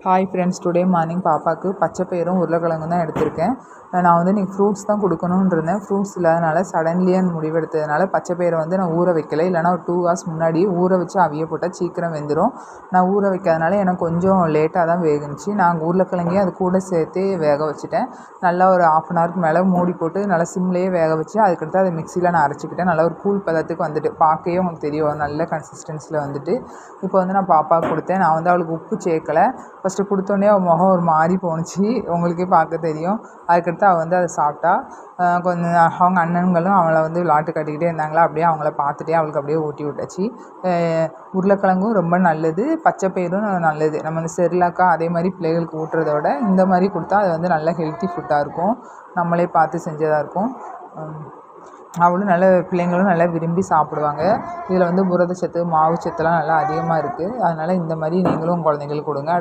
Hi friends, today morning பாப்பாவுக்கு பச்சைப்பயிரும் உருளைக்கிழங்கும் தான் எடுத்திருக்கேன். நான் வந்து இன்றைக்கி ஃப்ரூட்ஸ் தான் கொடுக்கணுன்னு இருந்தேன். ஃப்ரூட்ஸ் இல்லாதனால சடன்லியே அந்த முடிவெடுத்ததுனால பச்சைப்பயிரை வந்து நான் ஊற வைக்கல. இல்லைனா ஒரு 2 hours முன்னாடி ஊற வச்சு அவிய போட்டால் சீக்கிரம் வெந்துடும். நான் ஊற வைக்காதனால எனக்கு கொஞ்சம் லேட்டாக தான் வேகுனுச்சு. நான் உருளைக்கிழங்கையும் அது கூட சேர்த்து வேக வச்சுட்டேன். நல்லா ஒரு 1/2 hourக்கு மேலே மூடி போட்டு நல்லா சிம்லேயே வேக வச்சு அதுக்கடுத்து அதை மிக்சியில் நான் அரைச்சிக்கிட்டேன். நல்லா ஒரு கூழ் பதத்துக்கு வந்துட்டு பார்க்கவே உங்களுக்கு தெரியும், நல்ல கன்சிஸ்டன்சியில் வந்துட்டு. இப்போ வந்து நான் பாப்பாவுக்கு கொடுத்தேன். நான் வந்து அவளுக்கு உப்பு சேர்க்கலை. ஃபஸ்ட்டு கொடுத்தோன்னே அவள் முகம் ஒரு மாறி போணுச்சு, உங்களுக்கே பார்க்க தெரியும். அதுக்கடுத்து அவள் வந்து அதை சாப்பிட்டா. கொஞ்சம் அவங்க அண்ணன்களும் அவளை வந்து விளாட்டு காட்டிக்கிட்டே இருந்தாங்களா, அப்படியே அவங்கள பார்த்துட்டே அவளுக்கு அப்படியே ஊட்டி விட்டாச்சு. உருளைக்கிழங்கும் ரொம்ப நல்லது, பச்சைப்பயிரும் நல்லது. நம்ம இந்த செர்லாக்கா அதே மாதிரி பிள்ளைகளுக்கு ஊட்டுறத விட இந்த மாதிரி கொடுத்தா அது வந்து நல்ல ஹெல்த்தி ஃபுட்டாக இருக்கும். நம்மளே பார்த்து செஞ்சதாக இருக்கும். அவளும் நல்ல பிள்ளைங்களும் நல்லா விரும்பி சாப்பிடுவாங்க. இதில் வந்து புரதச்சத்து மாவுச்சத்துலாம் நல்லா அதிகமாக இருக்குது. அதனால் இந்த மாதிரி நீங்களும் உங்கள் குழந்தைங்களுக்கு கொடுங்க.